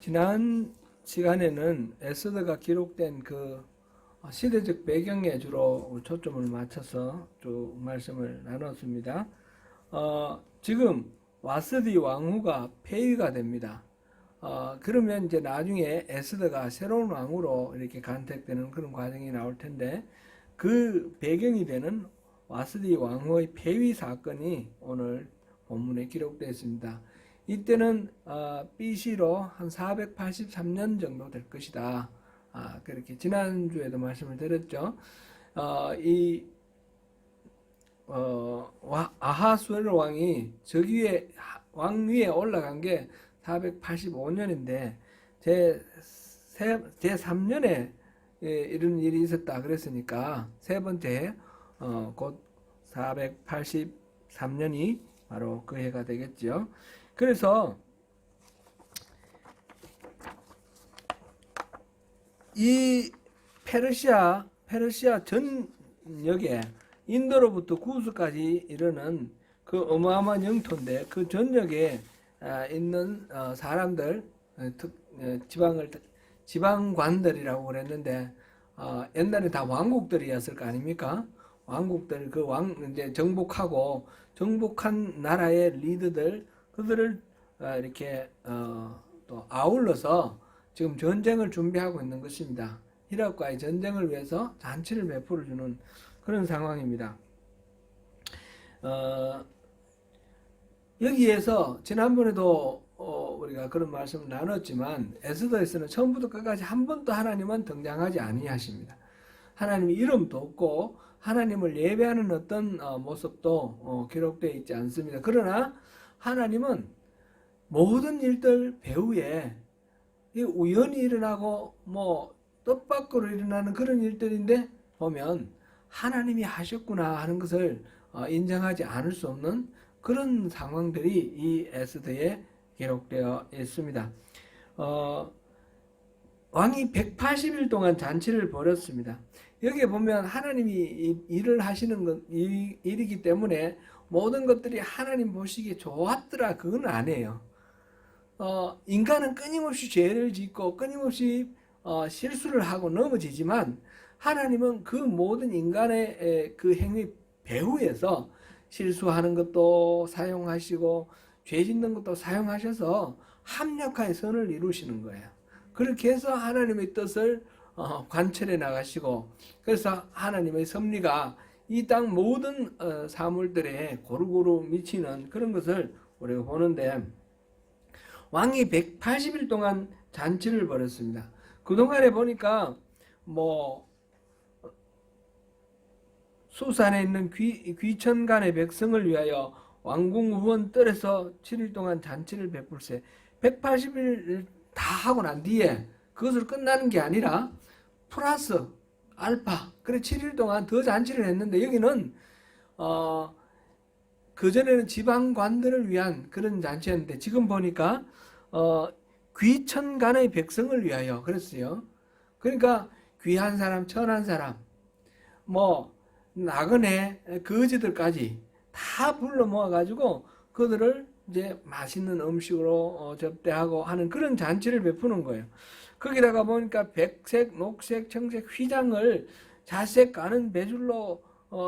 지난 시간에는 에스더가 기록된 그 시대적 배경에 주로 초점을 맞춰서 쭉 말씀을 나눴습니다. 지금 와스디 왕후가 폐위가 됩니다. 그러면 이제 나중에 에스더가 새로운 왕으로 이렇게 간택되는 그런 과정이 나올 텐데, 그 배경이 되는 와스디 왕후의 폐위 사건이 오늘 본문에 기록되어 있습니다. 이때는 BC로 한 483년 정도 될 것이다. 그렇게 지난주에도 말씀을 드렸죠. 이 아하수에로 왕이 왕 위에 올라간 게 485년인데 제 3년에 이런 일이 있었다 그랬으니까 세 번째 곧 483년이 바로 그 해가 되겠죠. 그래서 이 페르시아 전역에 인도로부터 구스까지 이르는 그 어마어마한 영토인데, 그 전역에 있는 사람들, 지방관들이라고 그랬는데, 옛날에 다 왕국들이었을 거 아닙니까? 왕국들, 이제 정복한 나라의 리더들, 그들을 이렇게 또 아울러서 지금 전쟁을 준비하고 있는 것입니다. 이락과의 전쟁을 위해서 잔치를 베풀어 주는 그런 상황입니다. 여기에서 지난번에도 우리가 그런 말씀을 나눴지만, 에스더에서는 처음부터 끝까지 한 번도 하나님은 등장하지 아니하십니다. 하나님의 이름도 없고 하나님을 예배하는 어떤 모습도 기록되어 있지 않습니다. 그러나 하나님은 모든 일들 배후에 우연히 일어나고 뜻밖으로 일어나는 그런 일들인데 보면 하나님이 하셨구나 하는 것을 인정하지 않을 수 없는 그런 상황들이 이 에스더에 기록되어 있습니다. 왕이 180일 동안 잔치를 벌였습니다. 여기에 보면 하나님이 일을 하시는 일이기 때문에 모든 것들이 하나님 보시기에 좋았더라, 그건 아니에요. 인간은 끊임없이 죄를 짓고 끊임없이 실수를 하고 넘어지지만, 하나님은 그 모든 인간의 그 행위 배후에서 실수하는 것도 사용하시고 죄 짓는 것도 사용하셔서 합력하여 선을 이루시는 거예요. 그렇게 해서 하나님의 뜻을 관철해 나가시고, 그래서 하나님의 섭리가 이 땅 모든 사물들에 고루고루 미치는 그런 것을 우리가 보는데, 왕이 180일 동안 잔치를 벌였습니다. 그동안에 보니까 수산에 있는 귀천간의 백성을 위하여 왕궁 후원 뜰에서 7일 동안 잔치를 베풀세. 180일 다 하고 난 뒤에 그것으로 끝나는 게 아니라 플러스 알파, 그래 7일 동안 더 잔치를 했는데, 여기는 그전에는 지방관들을 위한 그런 잔치였는데, 지금 보니까 귀천간의 백성을 위하여 그랬어요. 그러니까 귀한 사람, 천한 사람, 나그네, 거지들까지 다 불러 모아가지고 그들을 이제 맛있는 음식으로 접대하고 하는 그런 잔치를 베푸는 거예요. 거기다가 보니까 백색, 녹색, 청색 휘장을 자색 가는 배줄로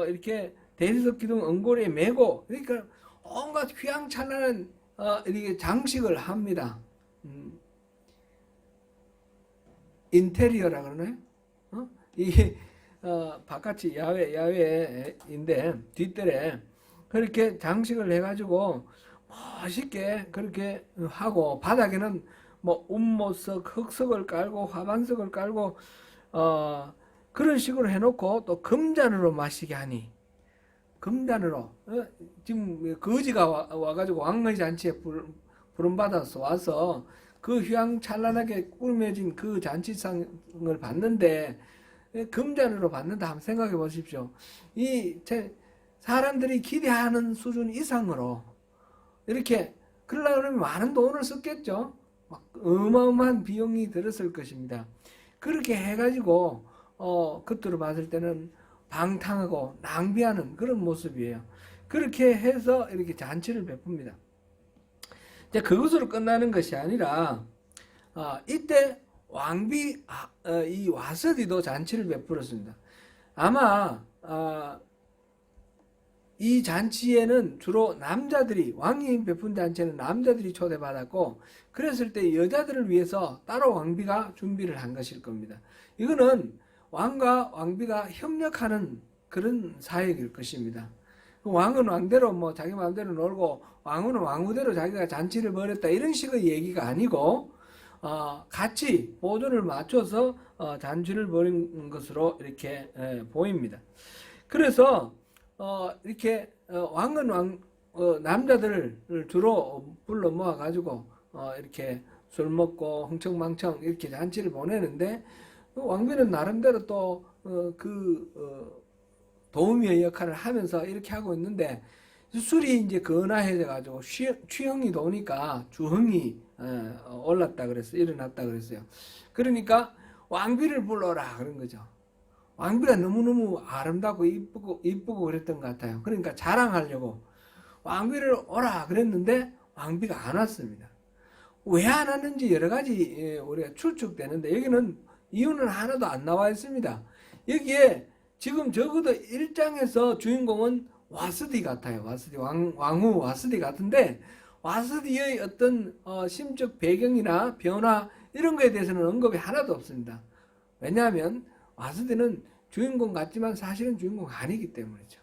이렇게 대리석 기둥 은고리에 메고, 그러니까 온갖 휘황찬란한 이렇게 장식을 합니다. 인테리어라 그러나요? 이게 바깥이 야외인데 뒷뜰에 그렇게 장식을 해가지고 멋있게 그렇게 하고, 바닥에는 운모석, 흑석을 깔고 화반석을 깔고 그런 식으로 해놓고, 또 금잔으로 마시게 하니, 금잔으로 지금 거지가 와가지고 왕의 잔치에 부름받아서 와서 그 휘황찬란하게 꾸며진 그 잔치상을 받는데 금잔으로 받는다 하면 생각해 보십시오. 사람들이 기대하는 수준 이상으로 이렇게 그러려고 하면 많은 돈을 썼겠죠. 어마어마한 비용이 들었을 것입니다. 그렇게 해가지고 겉으로 봤을 때는 방탕하고 낭비하는 그런 모습이에요. 그렇게 해서 이렇게 잔치를 베풉니다. 이제 그것으로 끝나는 것이 아니라 이때 왕비 이 와서디도 잔치를 베풀었습니다. 아마 이 잔치에는 주로 남자들이, 왕이 베푼 잔치에는 남자들이 초대받았고, 그랬을 때 여자들을 위해서 따로 왕비가 준비를 한 것일 겁니다. 이거는 왕과 왕비가 협력하는 그런 사역일 것입니다. 왕은 왕대로 뭐 자기 마음대로 놀고 왕은 왕후대로 자기가 잔치를 벌였다, 이런 식의 얘기가 아니고 같이 보조를 맞춰서 잔치를 벌인 것으로 이렇게 보입니다. 그래서 이렇게 왕은 남자들을 주로 불러 모아 가지고 이렇게 술 먹고 흥청망청 이렇게 잔치를 보내는데, 왕비는 나름대로 또 도우미의 역할을 하면서 이렇게 하고 있는데, 술이 이제 건화해져 가지고 취형이 도니까 주흥이 올랐다 그랬어요. 일어났다 그랬어요. 그러니까 왕비를 불러라 그런 거죠. 왕비가 너무너무 아름답고 이쁘고 그랬던 것 같아요. 그러니까 자랑하려고 왕비를 오라 그랬는데 왕비가 안 왔습니다. 왜 안 왔는지 여러 가지 우리가 추측되는데, 여기는 이유는 하나도 안 나와 있습니다. 여기에 지금 적어도 1장에서 주인공은 와스디 같아요. 와스디, 왕후 와스디 같은데, 와스디의 어떤 심적 배경이나 변화 이런 거에 대해서는 언급이 하나도 없습니다. 왜냐하면 와스디는 주인공 같지만 사실은 주인공 아니기 때문이죠.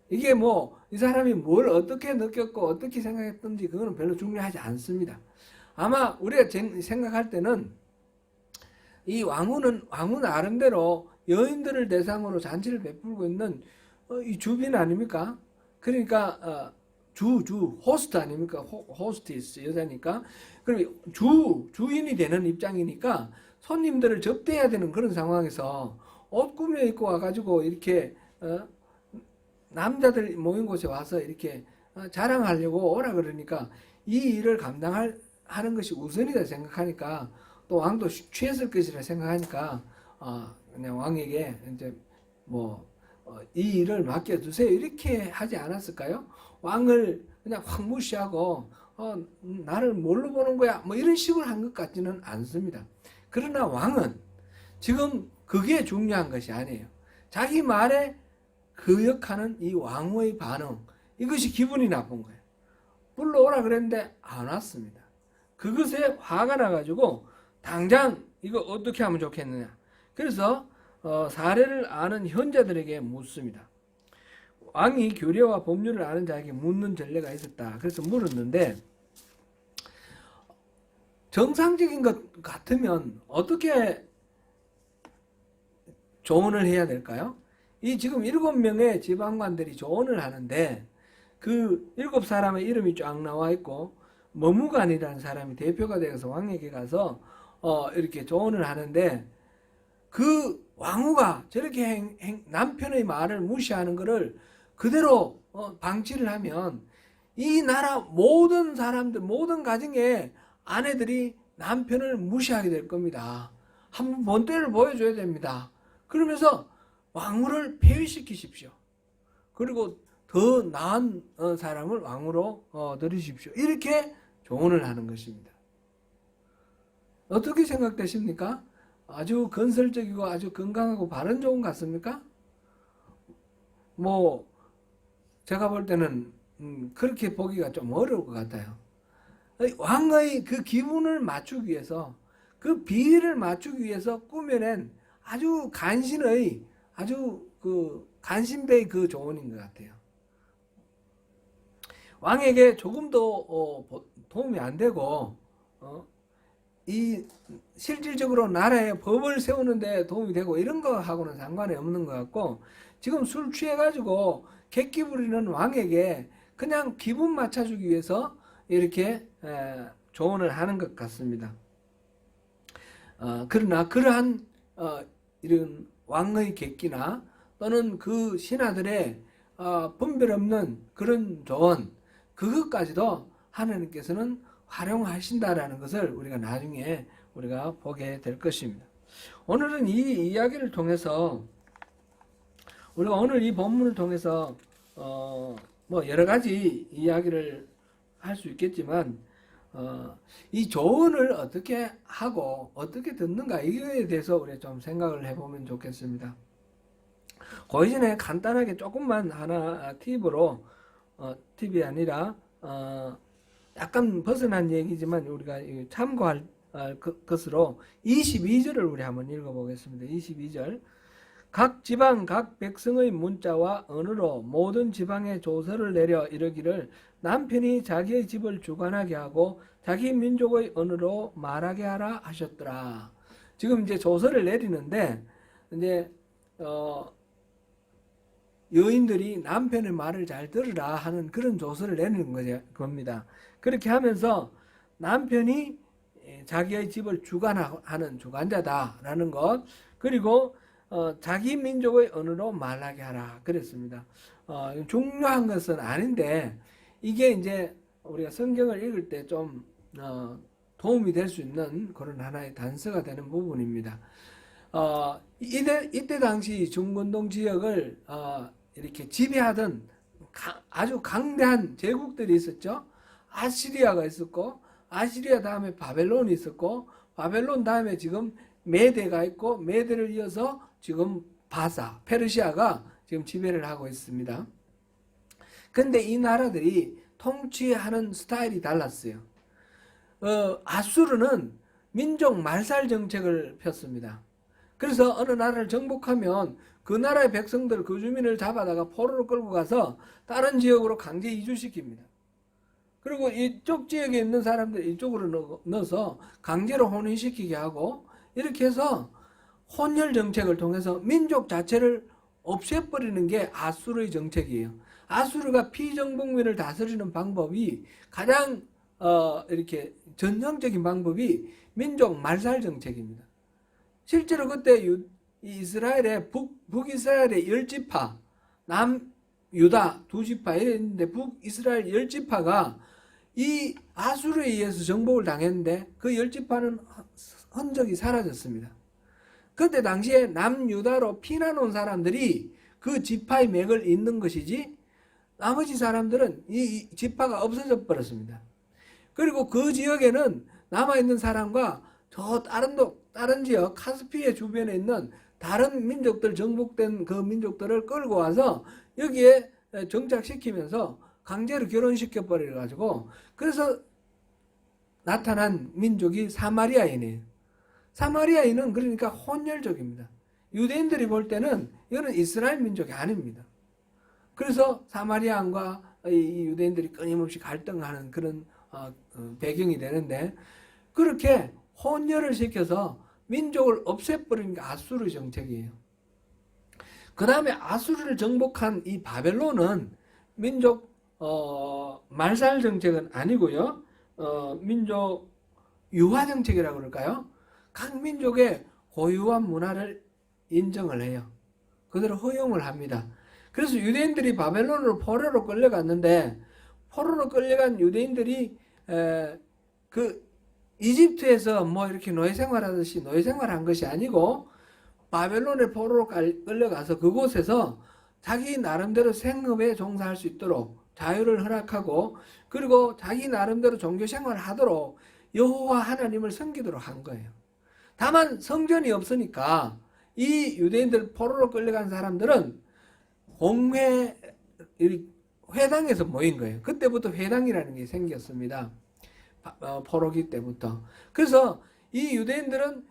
이게 뭐 이 사람이 뭘 어떻게 느꼈고 어떻게 생각했던지 그거는 별로 중요하지 않습니다. 아마 우리가 생각할 때는 이 왕후는 나름대로 여인들을 대상으로 잔치를 베풀고 있는 이 주빈 아닙니까? 그러니까 호스트 아닙니까? 호스티스 여자니까. 그럼 주인이 되는 입장이니까 손님들을 접대해야 되는 그런 상황에서 옷 꾸며 입고 와가지고 이렇게 남자들 모인 곳에 와서 이렇게 자랑하려고 오라 그러니까 이 일을 감당하는 것이 우선이다 생각하니까, 또 왕도 취했을 것이라 생각하니까 그냥 왕에게 이제 이 일을 맡겨주세요 이렇게 하지 않았을까요? 왕을 그냥 확 무시하고 나를 뭘로 보는 거야 뭐 이런 식으로 한 것 같지는 않습니다. 그러나 왕은 지금 그게 중요한 것이 아니에요. 자기 말에 거역하는 이 왕후의 반응, 이것이 기분이 나쁜 거예요. 불러오라 그랬는데 안 왔습니다. 그것에 화가 나가지고 당장 이거 어떻게 하면 좋겠느냐. 그래서 사례를 아는 현자들에게 묻습니다. 왕이 규례와 법률을 아는 자에게 묻는 전례가 있었다. 그래서 물었는데, 정상적인 것 같으면 어떻게 조언을 해야 될까요? 이 지금 7명의 지방관들이 조언을 하는데, 그 7사람의 이름이 쫙 나와 있고 머무간이라는 사람이 대표가 되어서 왕에게 가서 이렇게 조언을 하는데, 그 왕후가 저렇게 남편의 말을 무시하는 것을 그대로 방치를 하면 이 나라 모든 사람들, 모든 가정의 아내들이 남편을 무시하게 될 겁니다. 한번 본때를 보여줘야 됩니다. 그러면서 왕후를 폐위시키십시오. 그리고 더 나은 사람을 왕후로 들이십시오. 이렇게 조언을 하는 것입니다. 어떻게 생각되십니까? 아주 건설적이고 아주 건강하고 바른 조언 같습니까? 뭐 제가 볼 때는 그렇게 보기가 좀 어려울 것 같아요. 왕의 그 기분을 맞추기 위해서, 그 비위를 맞추기 위해서 꾸며낸 아주 간신의, 아주 간신배의 그 조언인 것 같아요. 왕에게 조금도 도움이 안 되고 이 실질적으로 나라에 법을 세우는데 도움이 되고 이런 거하고는 상관이 없는 것 같고, 지금 술 취해가지고 객기 부리는 왕에게 그냥 기분 맞춰주기 위해서 이렇게 조언을 하는 것 같습니다. 그러나 그러한 이런 왕의 객기나 또는 그 신하들의 분별 없는 그런 조언, 그것까지도 하나님께서는 활용하신다라는 것을 우리가 나중에 우리가 보게 될 것입니다. 오늘은 이 이야기를 통해서, 우리가 오늘 이 본문을 통해서 뭐 여러 가지 이야기를 할 수 있겠지만, 이 조언을 어떻게 하고 어떻게 듣는가 이거에 대해서 우리 좀 생각을 해보면 좋겠습니다. 그 이전에 간단하게 조금만 하나 팁으로 팁이 아니라 약간 벗어난 얘기지만 우리가 참고할 것으로 22절을 우리 한번 읽어보겠습니다. 22절. 각 지방 각 백성의 문자와 언어로 모든 지방에 조서를 내려 이르기를 남편이 자기의 집을 주관하게 하고 자기 민족의 언어로 말하게 하라 하셨더라. 지금 이제 조서를 내리는데 이제 여인들이 남편의 말을 잘 들으라 하는 그런 조서를 내는 겁니다. 그렇게 하면서 남편이 자기의 집을 주관하는 주관자다라는 것, 그리고 자기 민족의 언어로 말하게 하라 그랬습니다. 중요한 것은 아닌데 이게 이제 우리가 성경을 읽을 때 좀 도움이 될 수 있는 그런 하나의 단서가 되는 부분입니다. 이때 당시 중건동 지역을 이렇게 지배하던 아주 강대한 제국들이 있었죠. 아시리아가 있었고, 아시리아 다음에 바벨론이 있었고, 바벨론 다음에 지금 메대가 있고, 메대를 이어서 지금 페르시아가 지금 지배를 하고 있습니다. 근데 이 나라들이 통치하는 스타일이 달랐어요. 아수르는 민족 말살 정책을 폈습니다. 그래서 어느 나라를 정복하면 그 나라의 백성들, 그 주민을 잡아다가 포로로 끌고 가서 다른 지역으로 강제 이주시킵니다. 그리고 이쪽 지역에 있는 사람들 이쪽으로 넣어서 강제로 혼인시키게 하고, 이렇게 해서 혼혈 정책을 통해서 민족 자체를 없애버리는 게 아수르의 정책이에요. 아수르가 피정복민을 다스리는 방법이 가장 이렇게 전형적인 방법이 민족 말살 정책입니다. 실제로 그때 이스라엘의 북이스라엘의 10지파, 남유다 2지파 이랬는데 북이스라엘 10지파가 이 아수르에 의해서 정복을 당했는데 그 10지파는 흔적이 사라졌습니다. 그때 당시에 남유다로 피난 온 사람들이 그 지파의 맥을 잇는 것이지 나머지 사람들은 이 지파가 없어져 버렸습니다. 그리고 그 지역에는 남아있는 사람과 저 다른 지역 카스피해 주변에 있는 다른 민족들, 정복된 그 민족들을 끌고 와서 여기에 정착시키면서 강제로 결혼시켜 버려가지고, 그래서 나타난 민족이 사마리아인이에요. 사마리아인은 그러니까 혼혈족입니다. 유대인들이 볼 때는 이거는 이스라엘 민족이 아닙니다. 그래서 사마리아인과 이 유대인들이 끊임없이 갈등하는 그런 배경이 되는데, 그렇게 혼혈을 시켜서 민족을 없애버리는 게 아수르 정책이에요. 그 다음에 아수르를 정복한 이 바벨론은 민족 말살 정책은 아니고요. 민족 유화 정책이라고 그럴까요? 각 민족의 고유한 문화를 인정을 해요. 그대로 허용을 합니다. 그래서 유대인들이 바벨론으로 포로로 끌려갔는데, 포로로 끌려간 유대인들이 그 이집트에서 뭐 이렇게 노예생활하듯이 노예생활한 것이 아니고 바벨론의 포로로 끌려가서 그곳에서 자기 나름대로 생업에 종사할 수 있도록 자유를 허락하고, 그리고 자기 나름대로 종교생활을 하도록 여호와 하나님을 섬기도록 한 거예요. 다만 성전이 없으니까 이 유대인들 포로로 끌려간 사람들은 회당에서 모인 거예요. 그때부터 회당이라는 게 생겼습니다. 포로기 때부터. 그래서 이 유대인들은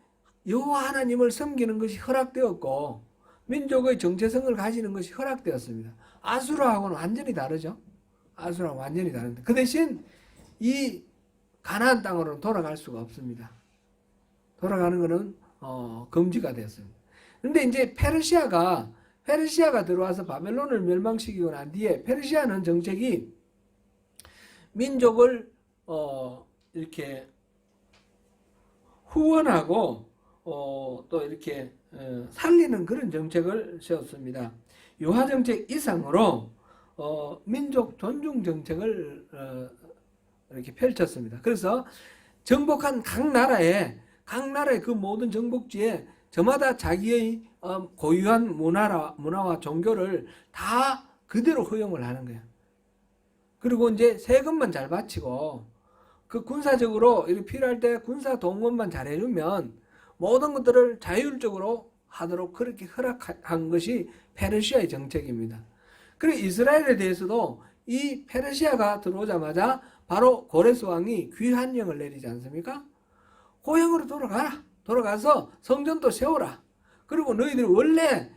여호와 하나님을 섬기는 것이 허락되었고 민족의 정체성을 가지는 것이 허락되었습니다. 아수르하고는 완전히 다르죠. 아수르하고 완전히 다른데 그 대신 이 가나안 땅으로는 돌아갈 수가 없습니다. 돌아가는 것은 금지가 되었습니다. 그런데 이제 페르시아가 들어와서 바벨론을 멸망시키고 난 뒤에 페르시아는 정책이 민족을 이렇게 후원하고 또 이렇게 살리는 그런 정책을 세웠습니다. 유화 정책 이상으로 민족 존중 정책을 이렇게 펼쳤습니다. 그래서 정복한 각 나라의 그 모든 정복지에 저마다 자기의 고유한 문화와 종교를 다 그대로 허용을 하는 거예요. 그리고 이제 세금만 잘 바치고 그 군사적으로 이렇게 필요할 때 군사 동원만 잘해주면 모든 것들을 자율적으로 하도록 그렇게 허락한 것이 페르시아의 정책입니다. 그리고 이스라엘에 대해서도 이 페르시아가 들어오자마자 바로 고레스 왕이 귀환령을 내리지 않습니까? 고향으로 돌아가라. 돌아가서 성전도 세워라. 그리고 너희들이 원래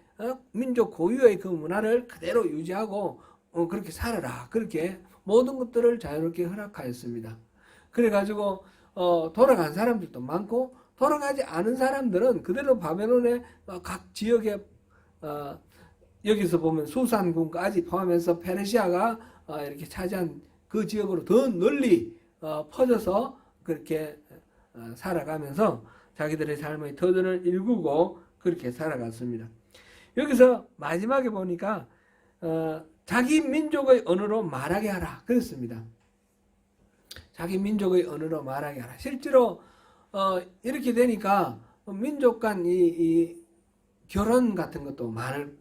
민족 고유의 그 문화를 그대로 유지하고 그렇게 살아라. 그렇게 모든 것들을 자유롭게 허락하였습니다. 그래가지고 돌아간 사람들도 많고 돌아가지 않은 사람들은 그대로 바벨론의 각 지역에 여기서 보면 수산군까지 포함해서 페르시아가 이렇게 차지한 그 지역으로 더 널리 퍼져서 그렇게 살아가면서 자기들의 삶의 터전을 일구고 그렇게 살아갔습니다. 여기서 마지막에 보니까 자기 민족의 언어로 말하게 하라 그랬습니다. 자기 민족의 언어로 말하게 하라. 실제로 이렇게 되니까 민족 간 이 결혼 같은 것도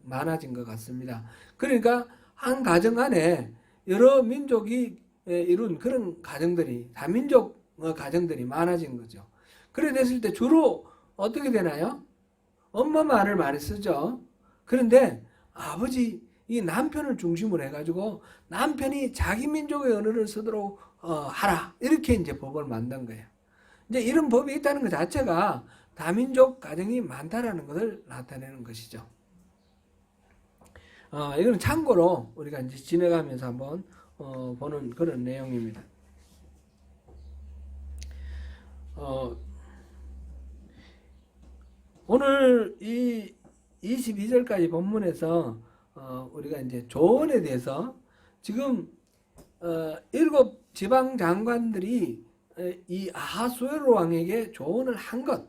많아진 것 같습니다. 그러니까 한 가정 안에 여러 민족이 이룬 그런 가정들이 다민족 가정들이 많아진 거죠. 그래 됐을 때 주로 어떻게 되나요? 엄마 말을 많이 쓰죠. 그런데 아버지 이 남편을 중심으로 해가지고 남편이 자기 민족의 언어를 쓰도록 하라 이렇게 이제 법을 만든 거예요. 이제 이런 법이 있다는 것 자체가 다민족 가정이 많다라는 것을 나타내는 것이죠. 이거는 참고로 우리가 이제 지나가면서 한번 보는 그런 내용입니다. 오늘 이 22절까지 본문에서 우리가 이제 조언에 대해서 지금 7 지방 장관들이 이 아하수에로 왕에게 조언을 한 것,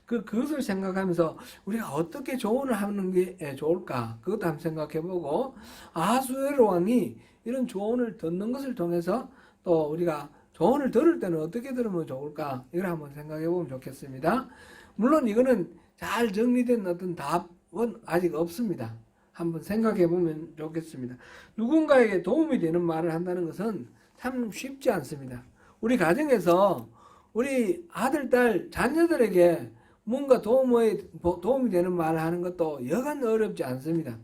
그것을 생각하면서 우리가 어떻게 조언을 하는 게 좋을까? 그것도 한번 생각해보고 아하수에로 왕이 이런 조언을 듣는 것을 통해서 또 우리가 조언을 들을 때는 어떻게 들으면 좋을까? 이걸 한번 생각해보면 좋겠습니다. 물론 이거는 잘 정리된 어떤 답은 아직 없습니다. 한번 생각해보면 좋겠습니다. 누군가에게 도움이 되는 말을 한다는 것은 참 쉽지 않습니다. 우리 가정에서 우리 아들, 딸, 자녀들에게 뭔가 도움이 되는 말을 하는 것도 여간 어렵지 않습니다.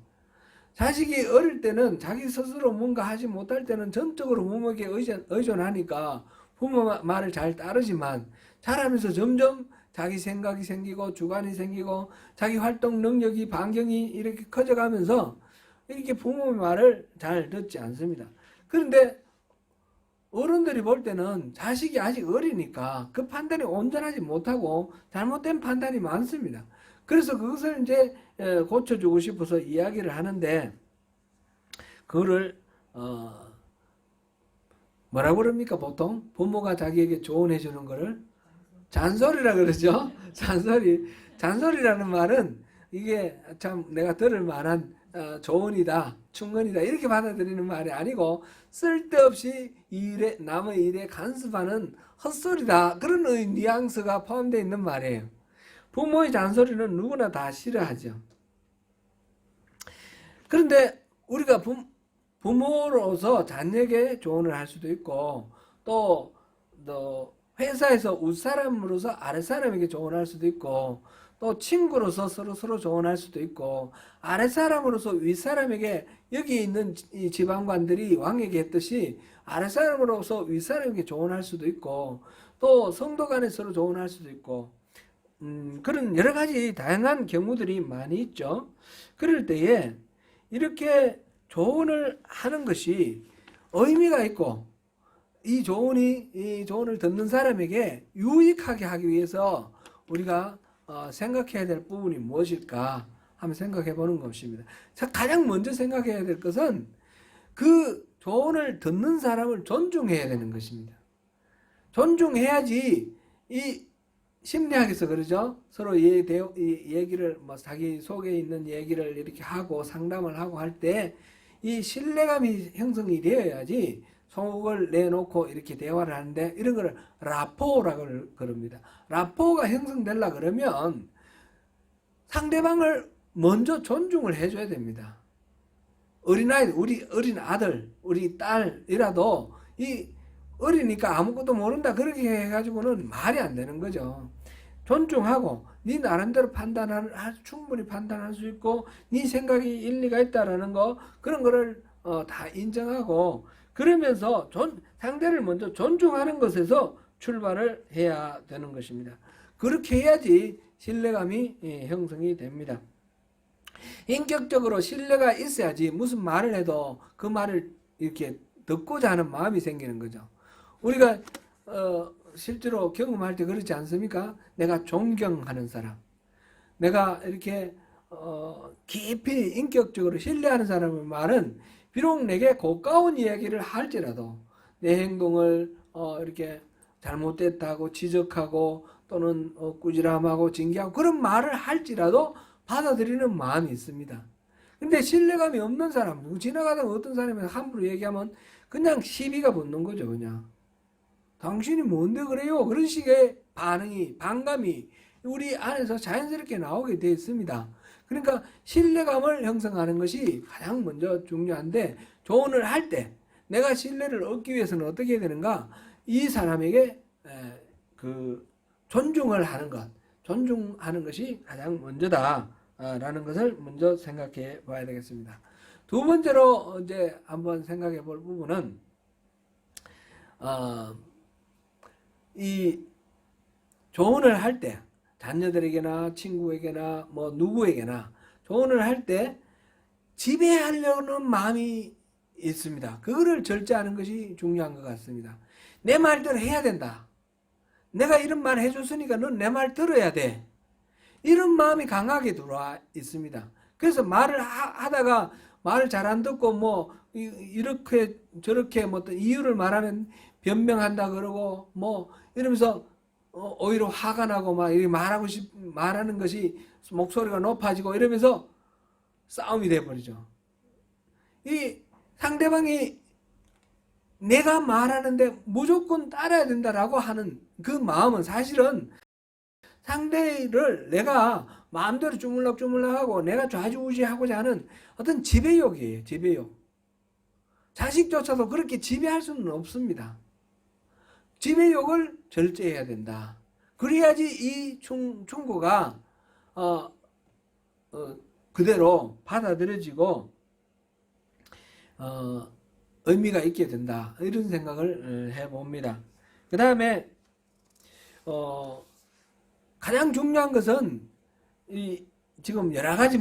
자식이 어릴 때는 자기 스스로 뭔가 하지 못할 때는 전적으로 부모에게 의존하니까 부모 말을 잘 따르지만 자라면서 점점 자기 생각이 생기고 주관이 생기고 자기 활동 능력이 반경이 이렇게 커져가면서 이렇게 부모의 말을 잘 듣지 않습니다. 그런데 어른들이 볼 때는 자식이 아직 어리니까 그 판단이 온전하지 못하고 잘못된 판단이 많습니다. 그래서 그것을 이제 고쳐주고 싶어서 이야기를 하는데 그거를 뭐라고 그럽니까? 보통 부모가 자기에게 조언해 주는 거를 잔소리라 그러죠. 잔소리라는 말은 이게 참 내가 들을 만한 조언이다, 충언이다 이렇게 받아들이는 말이 아니고 쓸데없이 남의 일에 간섭하는 헛소리다 그런 뉘앙스가 포함되어 있는 말이에요. 부모의 잔소리는 누구나 다 싫어하죠. 그런데 우리가 부모로서 자녀에게 조언을 할 수도 있고 또 회사에서 윗사람으로서 아랫사람에게 조언할 수도 있고 또 친구로서 서로 조언할 수도 있고 아랫사람으로서 윗사람에게 여기 있는 이 지방관들이 왕에게 했듯이 아랫사람으로서 윗사람에게 조언할 수도 있고 또 성도 간에 서로 조언할 수도 있고 그런 여러 가지 다양한 경우들이 많이 있죠. 그럴 때에 이렇게 조언을 하는 것이 의미가 있고 이 조언을 듣는 사람에게 유익하게 하기 위해서 우리가 생각해야 될 부분이 무엇일까 한번 생각해 보는 것입니다. 가장 먼저 생각해야 될 것은 그 조언을 듣는 사람을 존중해야 되는 것입니다. 존중해야지 이 심리학에서 그러죠. 서로 얘기를 자기 속에 있는 얘기를 이렇게 하고 상담을 하고 할 때 이 신뢰감이 형성이 되어야지 속을 내놓고 이렇게 대화를 하는데 이런 거를 라포라고 그럽니다. 라포가 형성되려 그러면 상대방을 먼저 존중을 해줘야 됩니다. 어린아이, 우리 어린 아들, 우리 딸이라도 이 어리니까 아무것도 모른다 그렇게 해가지고는 말이 안 되는 거죠. 존중하고 네 나름대로 충분히 판단할 수 있고 네 생각이 일리가 있다라는 거 그런 거를 다 인정하고 그러면서 상대를 먼저 존중하는 것에서 출발을 해야 되는 것입니다. 그렇게 해야지 신뢰감이 형성이 됩니다. 인격적으로 신뢰가 있어야지 무슨 말을 해도 그 말을 이렇게 듣고자 하는 마음이 생기는 거죠. 우리가 실제로 경험할 때 그렇지 않습니까? 내가 존경하는 사람, 내가 이렇게 깊이 인격적으로 신뢰하는 사람의 말은 비록 내게 고가운 이야기를 할지라도 내 행동을 이렇게 잘못됐다고 지적하고 또는 꾸지람하고 징계하고 그런 말을 할지라도 받아들이는 마음이 있습니다. 근데 신뢰감이 없는 사람, 지나가다가 어떤 사람이 함부로 얘기하면 그냥 시비가 붙는 거죠. 그냥 당신이 뭔데 그래요? 그런 식의 반감이 우리 안에서 자연스럽게 나오게 되어 있습니다. 그러니까 신뢰감을 형성하는 것이 가장 먼저 중요한데 조언을 할 때 내가 신뢰를 얻기 위해서는 어떻게 해야 되는가? 이 사람에게 존중을 하는 것, 존중하는 것이 가장 먼저다라는 것을 먼저 생각해 봐야 되겠습니다. 두 번째로 이제 한번 생각해 볼 부분은 이 조언을 할 때 자녀들에게나 친구에게나 뭐 누구에게나 조언을 할 때 지배하려는 마음이 있습니다. 그거를 절제하는 것이 중요한 것 같습니다. 내 말대로 해야 된다. 내가 이런 말 해줬으니까 넌 내 말 들어야 돼. 이런 마음이 강하게 들어와 있습니다. 그래서 말을 하다가 말을 잘 안 듣고 뭐 이렇게 저렇게 뭐 어떤 이유를 말하면 변명한다 그러고 뭐 이러면서 오히려 화가 나고 막 이렇게 말하는 것이 목소리가 높아지고 이러면서 싸움이 돼버리죠. 이 상대방이 내가 말하는데 무조건 따라야 된다라고 하는 그 마음은 사실은 상대를 내가 마음대로 주물럭주물럭하고 내가 좌지우지하고자 하는 어떤 지배욕이에요. 지배욕. 자식조차도 그렇게 지배할 수는 없습니다. 지배욕을 절제해야 된다. 그래야지 이 충고가 그대로 받아들여지고 의미가 있게 된다. 이런 생각을 해봅니다. 그 다음에 가장 중요한 것은 지금 여러 가지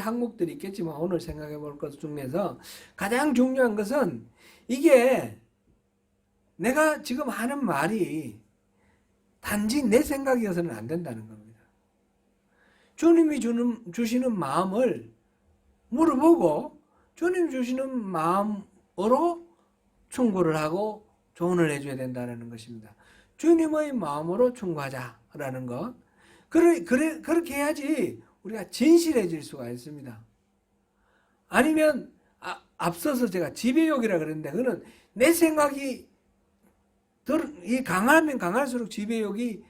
항목들이 있겠지만 오늘 생각해 볼 것 중에서 가장 중요한 것은 이게 내가 지금 하는 말이 단지 내 생각이어서는 안 된다는 겁니다. 주님이 주시는 마음을 물어보고 주님 주시는 마음으로 충고를 하고 조언을 해줘야 된다는 것입니다. 주님의 마음으로 충고하자라는 것. 그렇게 해야지 우리가 진실해질 수가 있습니다. 아니면 앞서서 제가 지배욕이라 그랬는데 그거는 내 생각이 강하면 강할수록 지배욕이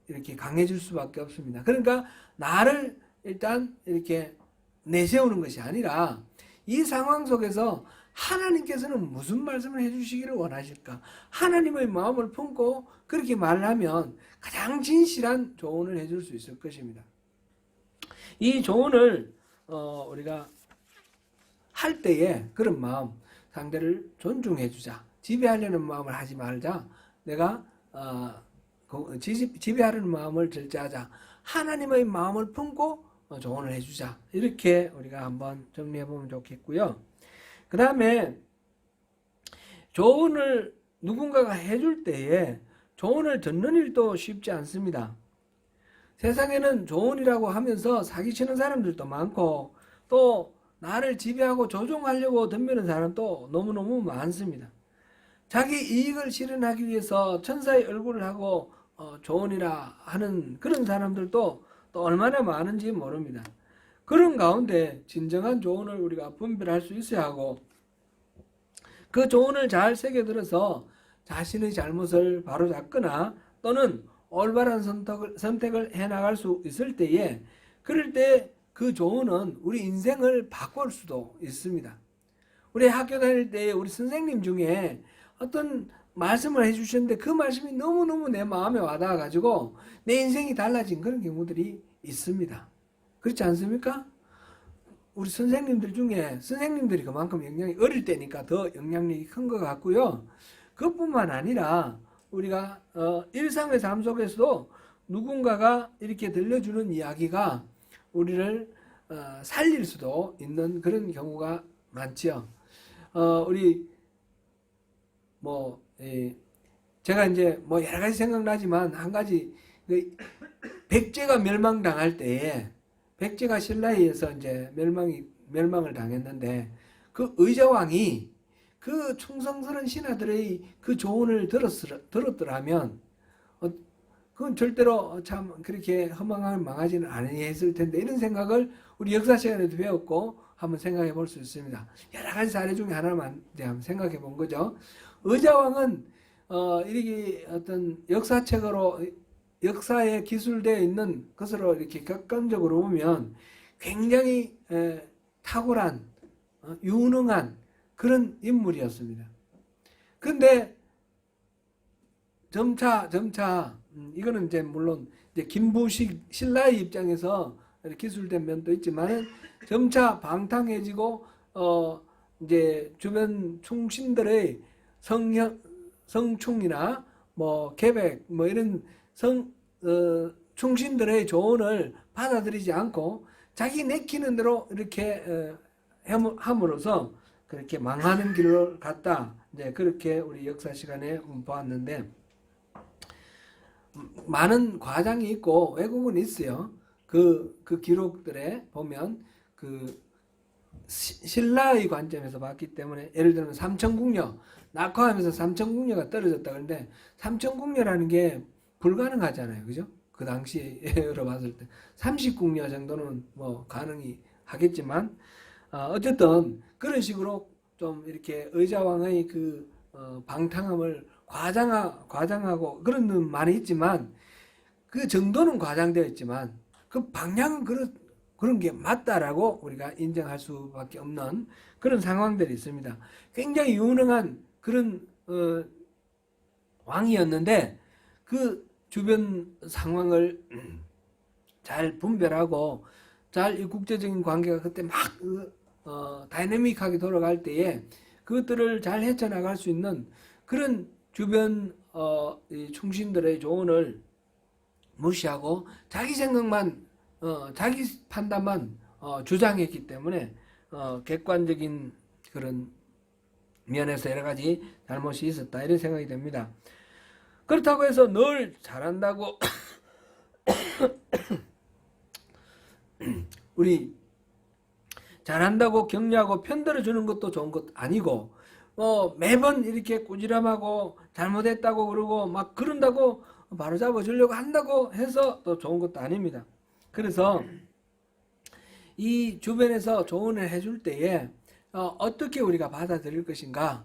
이렇게 강해질 수밖에 없습니다. 그러니까 나를 일단 이렇게 내세우는 것이 아니라 이 상황 속에서 하나님께서는 무슨 말씀을 해주시기를 원하실까? 하나님의 마음을 품고 그렇게 말을 하면 가장 진실한 조언을 해줄 수 있을 것입니다. 이 조언을 우리가 할 때에 그런 마음, 상대를 존중해주자. 지배하려는 마음을 하지 말자. 내가 지배하려는 마음을 절제하자. 하나님의 마음을 품고 조언을 해주자. 이렇게 우리가 한번 정리해보면 좋겠고요. 그 다음에 조언을 누군가가 해줄 때에 조언을 듣는 일도 쉽지 않습니다. 세상에는 조언이라고 하면서 사기치는 사람들도 많고 또 나를 지배하고 조종하려고 덤비는 사람도 너무너무 많습니다. 자기 이익을 실현하기 위해서 천사의 얼굴을 하고 조언이라 하는 그런 사람들도 또 얼마나 많은지 모릅니다. 그런 가운데 진정한 조언을 우리가 분별할 수 있어야 하고 그 조언을 잘 새겨들어서 자신의 잘못을 바로잡거나 또는 올바른 선택을 해나갈 수 있을 때에 그럴 때 그 조언은 우리 인생을 바꿀 수도 있습니다. 우리 학교 다닐 때 우리 선생님 중에 어떤 말씀을 해주셨는데 그 말씀이 너무너무 내 마음에 와닿아가지고 내 인생이 달라진 그런 경우들이 있습니다. 그렇지 않습니까? 우리 선생님들 중에 선생님들이 그만큼 영향이 어릴 때니까 더 영향력이 큰 것 같고요. 그것뿐만 아니라 우리가 일상의 삶 속에서도 누군가가 이렇게 들려주는 이야기가 우리를 살릴 수도 있는 그런 경우가 많지요. 우리 제가 이제 여러 가지 생각나지만 한 가지 백제가 멸망당할 때에 백제가 신라에 의해서 이제 멸망을 당했는데 그 의자왕이 그 충성스러운 신하들의 그 조언을 들었더라면 그건 절대로 참 그렇게 허망하게 망하지는 아니했을 텐데 이런 생각을 우리 역사 시간에도 배웠고 한번 생각해 볼 수 있습니다. 여러 가지 사례 중에 하나만 이제 한번 생각해 본 거죠. 의자왕은 이렇게 어떤 역사책으로 역사에 기술되어 있는 것으로 이렇게 객관적으로 보면 굉장히 탁월한 유능한 그런 인물이었습니다. 근데 점차 이거는 이제 물론 이제 김부식 신라의 입장에서 기술된 면도 있지만 점차 방탕해지고 이제 주변 충신들의 성충이나 계백 이런 충신들의 조언을 받아들이지 않고 자기 내키는 대로 이렇게 함으로써 그렇게 망하는 길을 갔다. 이제 그렇게 우리 역사 시간에 보았는데 많은 과장이 있고 왜곡은 있어요. 그 기록들에 보면 그 신라의 관점에서 봤기 때문에 예를 들면 삼천궁녀 낙화하면서 삼천궁녀가 떨어졌다 그러는데 삼천궁녀라는 게 불가능하잖아요. 그죠? 그 당시에로 봤을 때 30궁녀 정도는 가능이 하겠지만 어쨌든 그런 식으로 좀 이렇게 의자왕의 그 방탕함을 과장하고 그런 말이 있지만 그 정도는 과장되어 있지만 그 방향은 그런 게 맞다라고 우리가 인정할 수밖에 없는 그런 상황들이 있습니다. 굉장히 유능한 그런 왕이었는데 그 주변 상황을 잘 분별하고 잘 이 국제적인 관계가 그때 막 다이내믹하게 돌아갈 때에 그것들을 잘 헤쳐나갈 수 있는 그런 주변 이 충신들의 조언을 무시하고 자기 생각만 자기 판단만 주장했기 때문에 객관적인 그런 면에서 여러 가지 잘못이 있었다 이런 생각이 됩니다. 그렇다고 해서 늘 잘한다고 우리 잘한다고 격려하고 편들어 주는 것도 좋은 것 아니고 매번 이렇게 꾸지람하고 잘못했다고 그러고 막 그런다고 바로잡아 주려고 한다고 해서 또 좋은 것도 아닙니다. 그래서 이 주변에서 조언을 해줄 때에 어떻게 우리가 받아들일 것인가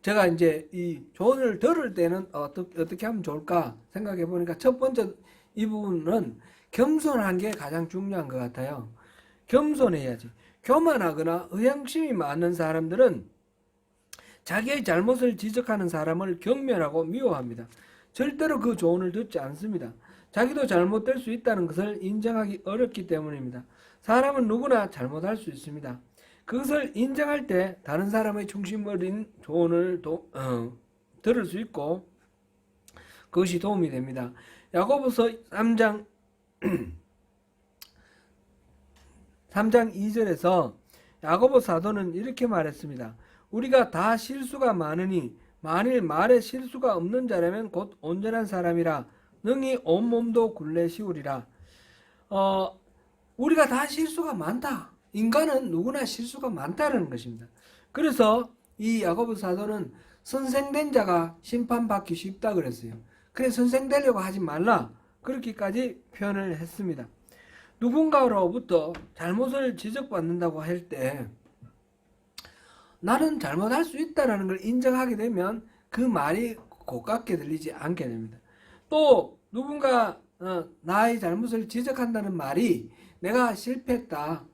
제가 이제 이 조언을 들을 때는 어떻게 하면 좋을까 생각해 보니까 첫 번째 이 부분은 겸손한 게 가장 중요한 것 같아요. 겸손해야지. 교만하거나 의향심이 많은 사람들은 자기의 잘못을 지적하는 사람을 경멸하고 미워합니다. 절대로 그 조언을 듣지 않습니다. 자기도 잘못될 수 있다는 것을 인정하기 어렵기 때문입니다. 사람은 누구나 잘못할 수 있습니다. 그것을 인정할 때 다른 사람의 중심 어린 조언을 들을 수 있고 그것이 도움이 됩니다. 야고보서 3장 3장 2절에서 야고보 사도는 이렇게 말했습니다. 우리가 다 실수가 많으니 만일 말에 실수가 없는 자라면 곧 온전한 사람이라 능히 온몸도 굴레 씌우리라. 우리가 다 실수가 많다. 인간은 누구나 실수가 많다는 것입니다. 그래서 이 야고보 사도는 선생된 자가 심판받기 쉽다 그랬어요. 그래 선생 되려고 하지 말라. 그렇게까지 표현을 했습니다. 누군가로부터 잘못을 지적받는다고 할 때 나는 잘못할 수 있다는 걸 인정하게 되면 그 말이 고깝게 들리지 않게 됩니다. 또 누군가 나의 잘못을 지적한다는 말이 내가 실패했다.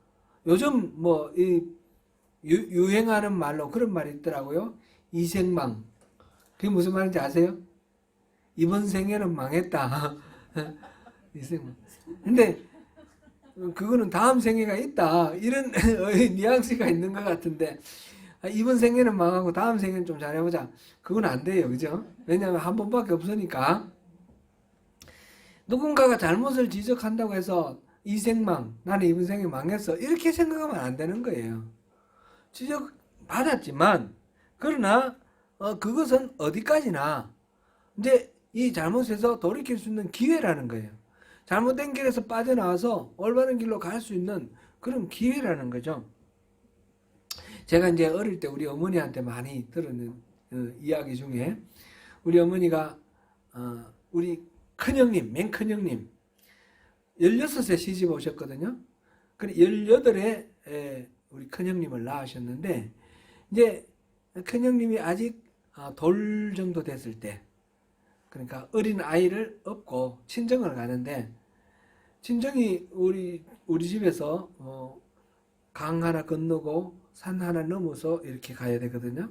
요즘 이 유행하는 말로 그런 말이 있더라고요. 이생망. 그게 무슨 말인지 아세요? 이번 생에는 망했다. 이 생. 근데 그거는 다음 생애가 있다. 이런 뉘앙스가 있는 것 같은데 이번 생에는 망하고 다음 생에는 좀 잘해보자. 그건 안 돼요. 그죠? 왜냐하면 한 번밖에 없으니까. 누군가가 잘못을 지적한다고 해서 이 생망, 나는 이번 생에 망했어. 이렇게 생각하면 안 되는 거예요. 지적받았지만 그러나 그것은 어디까지나 이제 이 잘못에서 돌이킬 수 있는 기회라는 거예요. 잘못된 길에서 빠져나와서 올바른 길로 갈 수 있는 그런 기회라는 거죠. 제가 이제 어릴 때 우리 어머니한테 많이 들었는 이야기 중에 우리 어머니가 우리 큰형님, 맨 큰형님 16세 시집 오셨거든요. 그래 18에 우리 큰형님을 낳으셨는데 이제 큰형님이 아직 돌 정도 됐을 때 그러니까 어린 아이를 업고 친정을 가는데 친정이 우리 집에서 강 하나 건너고 산 하나 넘어서 이렇게 가야 되거든요.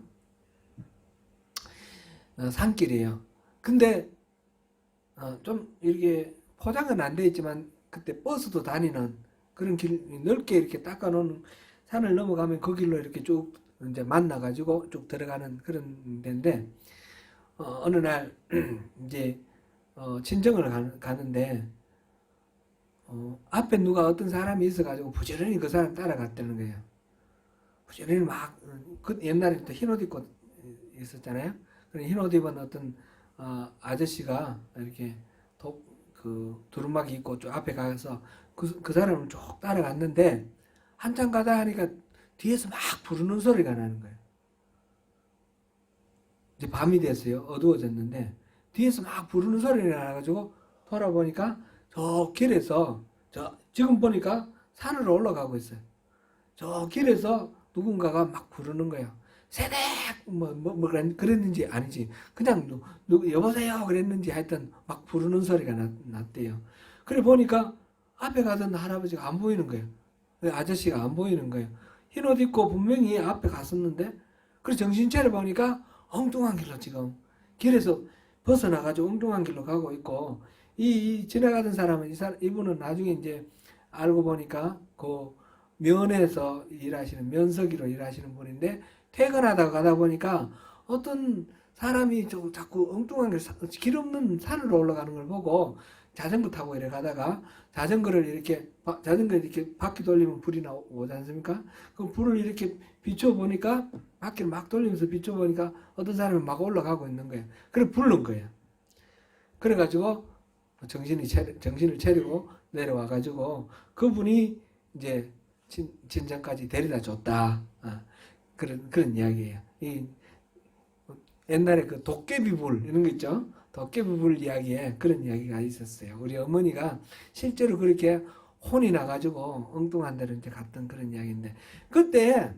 산길이에요. 근데 좀 이렇게 포장은 안 돼 있지만 그때 버스도 다니는 그런 길 넓게 이렇게 닦아놓은 산을 넘어가면 그 길로 이렇게 쭉 이제 만나가지고 쭉 들어가는 그런 데인데 어느 날 이제 친정을 가는데 앞에 누가 어떤 사람이 있어가지고 부지런히 그 사람 따라갔다는 거예요. 부지런히 막 그 옛날에 또 흰옷 입고 있었잖아요. 그런 흰옷 입은 어떤 아저씨가 이렇게 그 두루마기 입고 쭉 앞에 가서 그 사람을 쭉 따라갔는데 한참 가다 하니까 뒤에서 막 부르는 소리가 나는 거예요. 이제 밤이 됐어요. 어두워졌는데 뒤에서 막 부르는 소리가 나가지고 돌아보니까 저 길에서 지금 보니까 산으로 올라가고 있어요. 저 길에서 누군가가 막 부르는 거예요. 세댁 그랬는지 아니지 그냥 여보세요 그랬는지 하여튼 막 부르는 소리가 났대요. 그래 보니까 앞에 가던 할아버지가 안 보이는 거예요. 아저씨가 안 보이는 거예요. 흰옷 입고 분명히 앞에 갔었는데 그래서 정신 차려 보니까 엉뚱한 길로 지금 길에서 벗어나가지고 엉뚱한 길로 가고 있고 이 지나가던 사람은 이분은 나중에 이제 알고 보니까 그 면에서 일하시는 면석이로 일하시는 분인데 퇴근하다가 가다 보니까 어떤 사람이 좀 자꾸 엉뚱한 길 없는 산으로 올라가는 걸 보고 자전거 타고 이래 가다가 자전거 이렇게 바퀴 돌리면 불이 나오지 않습니까? 그 불을 이렇게 비춰보니까 바퀴를 막 돌리면서 비춰보니까 어떤 사람이 막 올라가고 있는 거예요. 그래 부른 거예요. 그래가지고 정신을 차리고 내려와가지고 그분이 이제 친정까지 데려다 줬다. 그런 이야기예요. 옛날에 그 도깨비불 이런 거 있죠? 도깨비불 이야기에 그런 이야기가 있었어요. 우리 어머니가 실제로 그렇게 혼이 나가지고 엉뚱한 데로 이제 갔던 그런 이야기인데 그때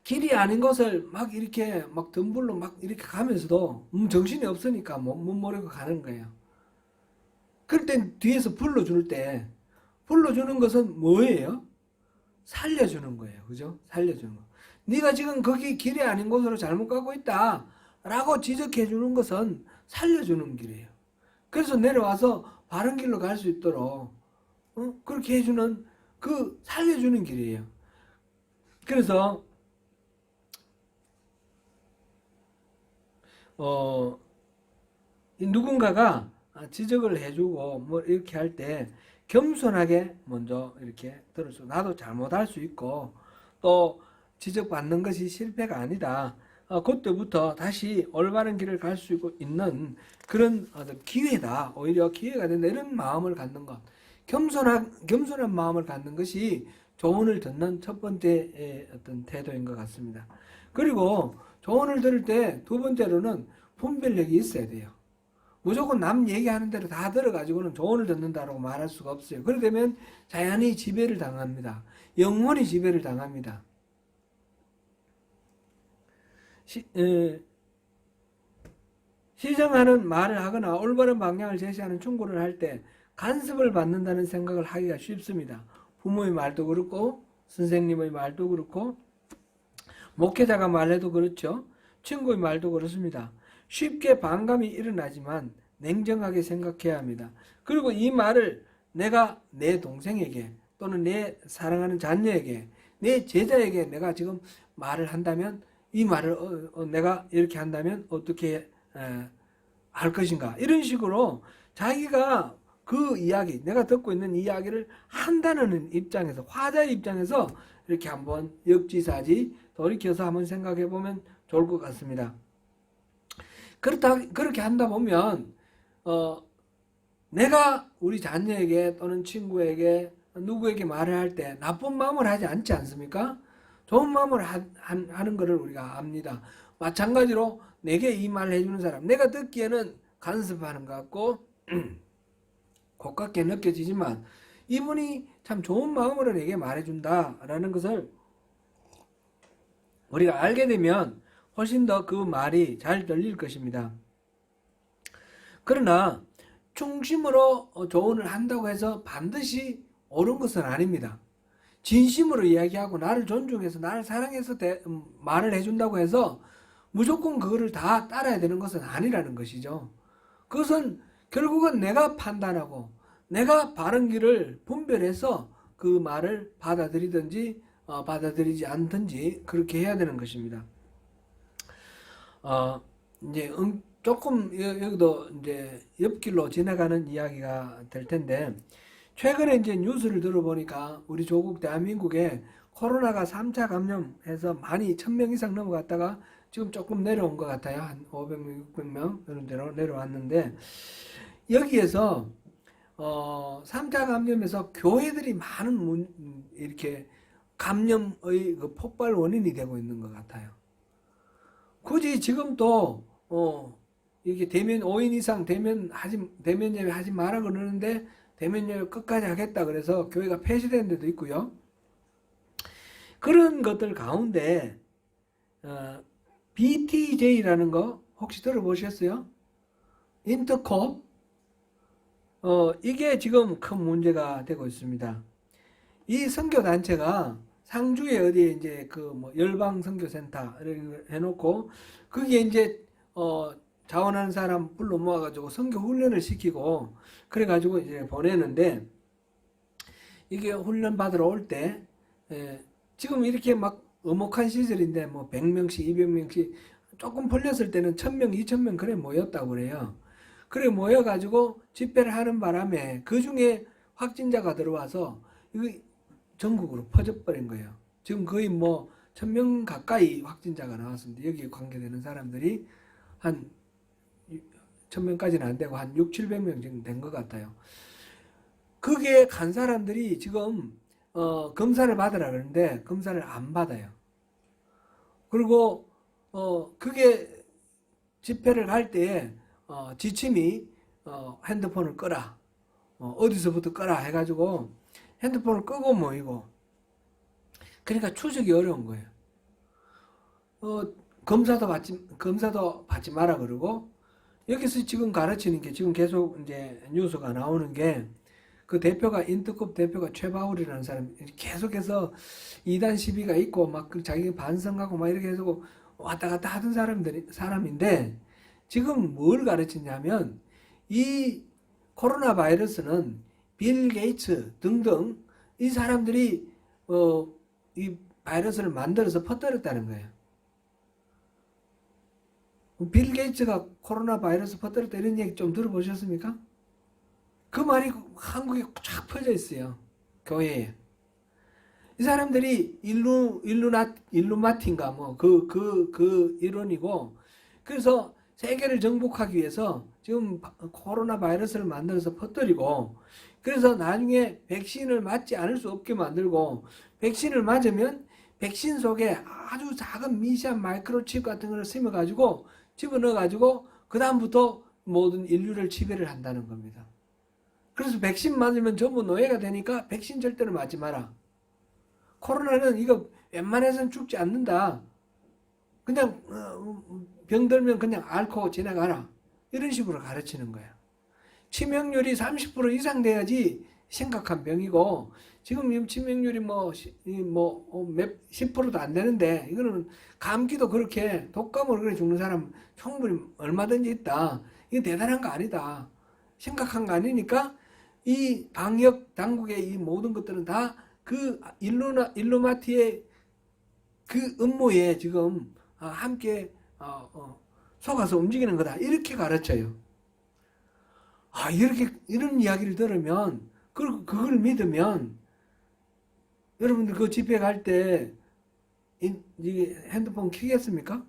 길이 아닌 곳을 막 이렇게 막 덤불로 막 이렇게 가면서도 정신이 없으니까 못 모르고 가는 거예요. 그럴 땐 뒤에서 불러주는 것은 뭐예요? 살려주는 거예요. 그죠? 살려주는 거. 네가 지금 거기 길이 아닌 곳으로 잘못 가고 있다 라고 지적해 주는 것은 살려주는 길이에요. 그래서 내려와서 바른 길로 갈 수 있도록 그렇게 해주는 그 살려주는 길이에요. 그래서 누군가가 지적을 해주고 뭐 이렇게 할 때 겸손하게 먼저 이렇게 들어서 나도 잘못할 수 있고 또 지적받는 것이 실패가 아니다. 그때부터 다시 올바른 길을 갈 수 있는 그런 기회다. 오히려 기회가 된다. 이런 마음을 갖는 것. 겸손한 마음을 갖는 것이 조언을 듣는 첫 번째 어떤 태도인 것 같습니다. 그리고 조언을 들을 때 두 번째로는 분별력이 있어야 돼요. 무조건 남 얘기하는 대로 다 들어가지고는 조언을 듣는다라고 말할 수가 없어요. 그러면 자연히 지배를 당합니다. 영혼이 지배를 당합니다. 시정하는 말을 하거나 올바른 방향을 제시하는 충고를 할 때 간섭을 받는다는 생각을 하기가 쉽습니다. 부모의 말도 그렇고 선생님의 말도 그렇고 목회자가 말해도 그렇죠. 친구의 말도 그렇습니다. 쉽게 반감이 일어나지만 냉정하게 생각해야 합니다. 그리고 이 말을 내가 내 동생에게 또는 내 사랑하는 자녀에게 내 제자에게 내가 지금 말을 한다면 이 말을 내가 이렇게 한다면 어떻게 할 것인가, 이런 식으로 자기가 그 이야기, 내가 듣고 있는 이야기를 한다는 입장에서, 화자의 입장에서 이렇게 한번 역지사지 돌이켜서 한번 생각해 보면 좋을 것 같습니다. 그렇게 한다 보면 내가 우리 자녀에게 또는 친구에게 누구에게 말을 할 때 나쁜 마음을 하지 않지 않습니까? 좋은 마음을 하는 것을 우리가 압니다. 마찬가지로 내게 이 말을 해주는 사람, 내가 듣기에는 간섭하는 것 같고 고깝게 느껴지지만 이분이 참 좋은 마음으로 내게 말해준다라는 것을 우리가 알게 되면 훨씬 더 그 말이 잘 들릴 것입니다. 그러나 중심으로 조언을 한다고 해서 반드시 옳은 것은 아닙니다. 진심으로 이야기하고 나를 존중해서 나를 사랑해서 말을 해준다고 해서 무조건 그거를 다 따라야 되는 것은 아니라는 것이죠. 그것은 결국은 내가 판단하고 내가 바른 길을 분별해서 그 말을 받아들이든지 받아들이지 않든지 그렇게 해야 되는 것입니다. 이제 조금 여기도 이제 옆길로 지나가는 이야기가 될 텐데, 최근에 이제 뉴스를 들어보니까 우리 조국 대한민국에 코로나가 3차 감염해서 많이 1000명 이상 넘어갔다가 지금 조금 내려온 것 같아요. 한 500명, 600명 이런 데로 내려왔는데, 여기에서 3차 감염에서 교회들이 많은 이렇게 감염의 그 폭발 원인이 되고 있는 것 같아요. 굳이 지금 또 이게 대면 5인 이상 대면 예배 하지 마라 그러는데 대면 예배 끝까지 하겠다 그래서 교회가 폐쇄된 데도 있고요. 그런 것들 가운데 BTJ라는 거 혹시 들어보셨어요? 인터콥, 이게 지금 큰 문제가 되고 있습니다. 이 선교 단체가 상주에 어디에 이제 그 뭐 열방 선교센터 해놓고 그게 이제 자원하는 사람 불러 모아가지고 선교 훈련을 시키고 그래가지고 이제 보내는데, 이게 훈련 받으러 올 때 지금 이렇게 막 엄혹한 시절인데 뭐 100명씩 200명씩 조금 풀렸을 때는 1000명 2000명 그래 모였다고 그래요. 그래 모여가지고 집회를 하는 바람에 그 중에 확진자가 들어와서 이거 전국으로 퍼져버린 거예요. 지금 거의 뭐 1000명 가까이 확진자가 나왔습니다. 여기에 관계되는 사람들이 한 1000명까지는 안 되고 한 600~700명 정도 된 것 같아요. 그게 간 사람들이 지금 검사를 받으라 그러는데 검사를 안 받아요. 그리고 그게 집회를 갈 때에 지침이 핸드폰을 끄라, 어디서부터 끄라 해가지고 핸드폰을 끄고 모이고, 그러니까 추적이 어려운 거예요. 검사도 받지 마라 그러고, 여기서 지금 가르치는 게 지금 계속 이제 뉴스가 나오는 게, 그 대표가 인터컵 대표가 최바울이라는 사람 계속해서 이단 시비가 있고 막 자기가 반성하고 막 이렇게 해서 왔다 갔다 하던 사람인데, 지금 뭘 가르치냐면 이 코로나 바이러스는 빌 게이츠 등등 이 사람들이 이 바이러스를 만들어서 퍼뜨렸다는 거예요. 빌 게이츠가 코로나 바이러스 퍼뜨렸다 이런 얘기 좀 들어보셨습니까? 그 말이 한국에 쫙 퍼져 있어요. 교회에. 이 사람들이 일루마티인가 뭐 그 이론이고, 그래서 세계를 정복하기 위해서 지금 코로나 바이러스를 만들어서 퍼뜨리고, 그래서 나중에 백신을 맞지 않을 수 없게 만들고, 백신을 맞으면 백신 속에 아주 작은 미세한 마이크로칩 같은 걸 심어가지고 집어넣어가지고 그 다음부터 모든 인류를 지배를 한다는 겁니다. 그래서 백신 맞으면 전부 노예가 되니까 백신 절대로 맞지 마라. 코로나는 이거 웬만해서는 죽지 않는다. 그냥 병들면 그냥 앓고 지나가라. 이런 식으로 가르치는 거야. 치명률이 30% 이상 돼야지 심각한 병이고 지금 치명률이 몇 10%도 안 되는데 이거는 감기도 그렇게 독감으로 그래 죽는 사람 충분히 얼마든지 있다. 이거 대단한 거 아니다. 심각한 거 아니니까 이 방역 당국의 이 모든 것들은 다 그 일루마티의 그 음모에 지금 함께 속아서 움직이는 거다. 이렇게 가르쳐요. 이런 이야기를 들으면 그걸 믿으면 여러분들 그 집회 갈 때 핸드폰 켜겠습니까?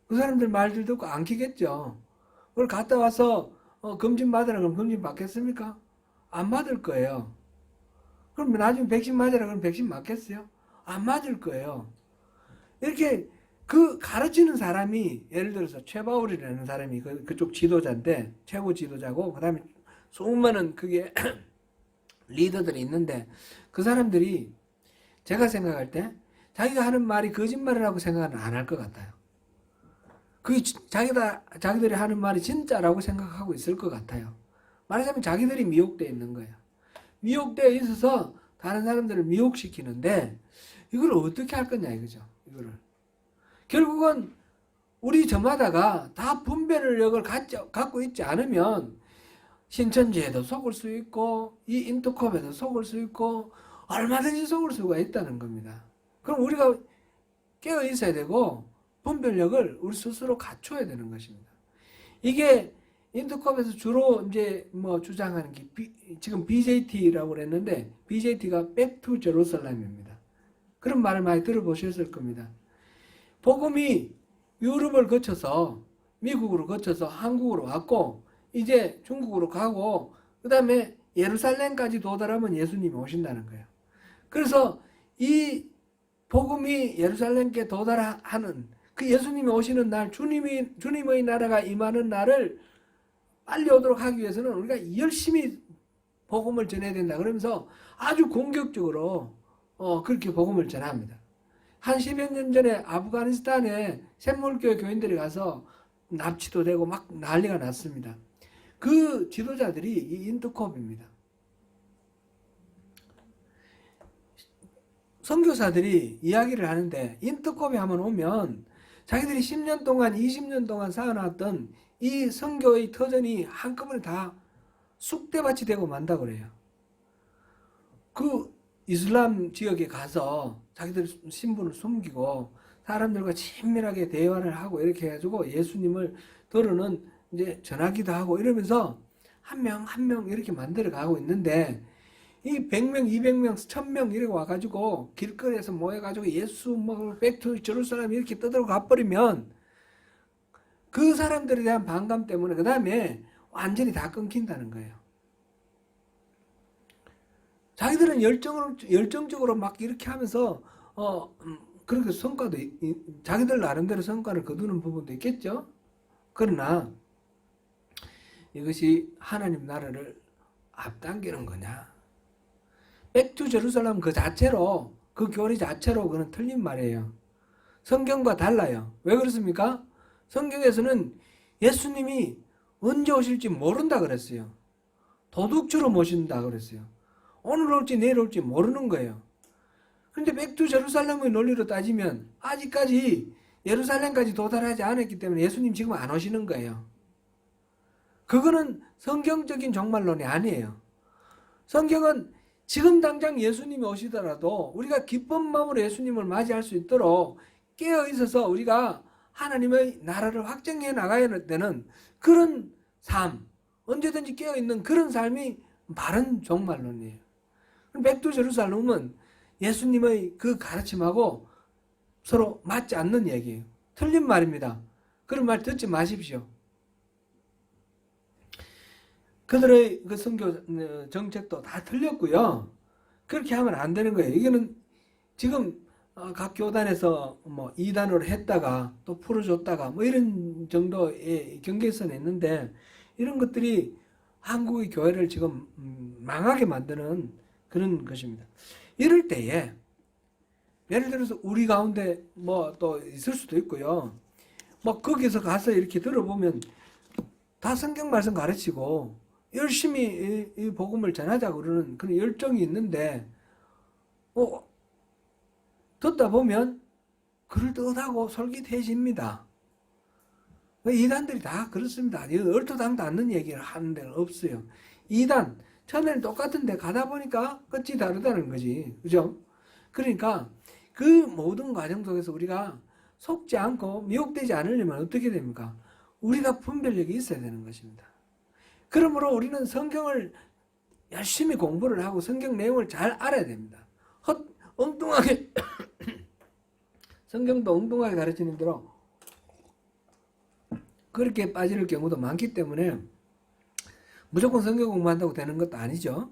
그 사람들 말들 듣고 안 켜겠죠. 그걸 갔다 와서 검진 받으라 그러면 검진 받겠습니까? 안 받을 거예요. 그럼 나중에 백신 맞으라 그러면 백신 맞겠어요? 안 맞을 거예요. 이렇게 그 가르치는 사람이 예를 들어서 최바울이라는 사람이 그쪽 지도자인데 최고 지도자고 그 다음에 수많은 그게 리더들이 있는데 그 사람들이 제가 생각할 때 자기가 하는 말이 거짓말이라고 생각은 안 할 것 같아요. 그게 자기들이 하는 말이 진짜라고 생각하고 있을 것 같아요. 말하자면 자기들이 미혹되어 있는 거예요. 미혹되어 있어서 다른 사람들을 미혹시키는데 이걸 어떻게 할 거냐 이거죠. 이거를 결국은 우리 저마다가 다 분별력을 갖고 있지 않으면 신천지에도 속을 수 있고 이 인터컵에도 속을 수 있고 얼마든지 속을 수가 있다는 겁니다. 그럼 우리가 깨어 있어야 되고 분별력을 우리 스스로 갖춰야 되는 것입니다. 이게 인터컵에서 주로 이제 주장하는 게 지금 BJT라고 그랬는데 BJT가 Back to Jerusalem입니다. 그런 말을 많이 들어보셨을 겁니다. 복음이 유럽을 거쳐서 미국으로 거쳐서 한국으로 왔고 이제 중국으로 가고 그 다음에 예루살렘까지 도달하면 예수님이 오신다는 거예요. 그래서 이 복음이 예루살렘께 도달하는 그 예수님이 오시는 날 주님의 나라가 임하는 날을 빨리 오도록 하기 위해서는 우리가 열심히 복음을 전해야 된다. 그러면서 아주 공격적으로 그렇게 복음을 전합니다. 한 10여 년 전에 아프가니스탄에 샘물교회 교인들이 가서 납치도 되고 막 난리가 났습니다. 그 지도자들이 이 인터컵입니다. 선교사들이 이야기를 하는데 인터컵에 한번 오면 자기들이 10년 동안 20년 동안 쌓아놨던 이 선교의 터전이 한꺼번에 다 쑥대밭이 되고 만다 그래요. 그 이슬람 지역에 가서 자기들 신분을 숨기고 사람들과 친밀하게 대화를 하고 이렇게 해가지고 예수님을 들으는 이제 전하기도 하고 이러면서 한 명 한 명 이렇게 만들어 가고 있는데 이 100명, 200명, 1000명 이렇게 와가지고 길거리에서 모여가지고 예수 백투 제루살렘 이렇게 떠들고 가버리면 그 사람들에 대한 반감 때문에 그 다음에 완전히 다 끊긴다는 거예요. 자기들은 열정적으로 막 이렇게 하면서 그렇게 성과도 자기들 나름대로 성과를 거두는 부분도 있겠죠. 그러나 이것이 하나님 나라를 앞당기는 거냐? 백투 제루살렘 그 자체로 그 교리 자체로 그는 틀린 말이에요. 성경과 달라요. 왜 그렇습니까? 성경에서는 예수님이 언제 오실지 모른다 그랬어요. 도둑주로 모신다 그랬어요. 오늘 올지 내일 올지 모르는 거예요. 그런데 백투 제루살렘의 논리로 따지면 아직까지 예루살렘까지 도달하지 않았기 때문에 예수님 지금 안 오시는 거예요. 그거는 성경적인 종말론이 아니에요. 성경은 지금 당장 예수님이 오시더라도 우리가 기쁜 마음으로 예수님을 맞이할 수 있도록 깨어 있어서 우리가 하나님의 나라를 확정해 나가야 되는 그런 삶, 언제든지 깨어 있는 그런 삶이 바른 종말론이에요. 백두 제루살렘은 예수님의 그 가르침하고 서로 맞지 않는 얘기예요. 틀린 말입니다. 그런 말 듣지 마십시오. 그들의 그 선교 정책도 다 틀렸고요. 그렇게 하면 안 되는 거예요. 이거는 지금 각 교단에서 이단으로 했다가 또 풀어줬다가 이런 정도의 경계선에 있는데 이런 것들이 한국의 교회를 지금 망하게 만드는 그런 것입니다. 이럴 때에 예를 들어서 우리 가운데 또 있을 수도 있고요. 거기서 가서 이렇게 들어보면 다 성경 말씀 가르치고 열심히 이 복음을 전하자 그러는 그런 열정이 있는데 듣다 보면 그럴듯하고 솔깃해집니다. 이단들이 다 그렇습니다. 얼토당도 않는 얘기를 하는 데는 없어요. 이단 처음에는 똑같은데 가다 보니까 끝이 다르다는 거지. 그죠? 그러니까 그 모든 과정 속에서 우리가 속지 않고 미혹되지 않으려면 어떻게 됩니까? 우리가 분별력이 있어야 되는 것입니다. 그러므로 우리는 성경을 열심히 공부를 하고 성경 내용을 잘 알아야 됩니다. 엉뚱하게 성경도 엉뚱하게 가르치는 대로 그렇게 빠질 경우도 많기 때문에 무조건 성경 공부한다고 되는 것도 아니죠.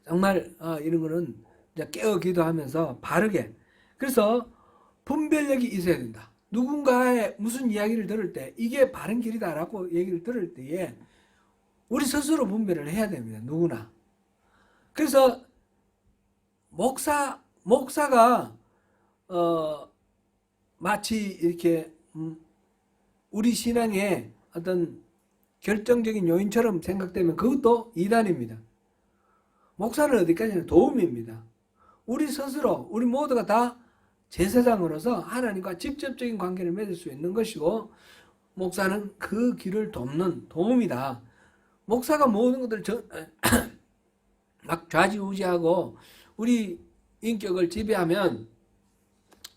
정말 이런 거는 이제 깨어 기도하면서 바르게, 그래서 분별력이 있어야 된다. 누군가의 무슨 이야기를 들을 때 이게 바른 길이다라고 얘기를 들을 때에 우리 스스로 분별을 해야 됩니다. 누구나. 그래서 목사가 마치 이렇게 우리 신앙의 어떤 결정적인 요인처럼 생각되면 그것도 이단입니다. 목사는 어디까지나 도움입니다. 우리 스스로 우리 모두가 다 제사장으로서 하나님과 직접적인 관계를 맺을 수 있는 것이고, 목사는 그 길을 돕는 도움이다. 목사가 모든 것들을 막 좌지우지하고 우리 인격을 지배하면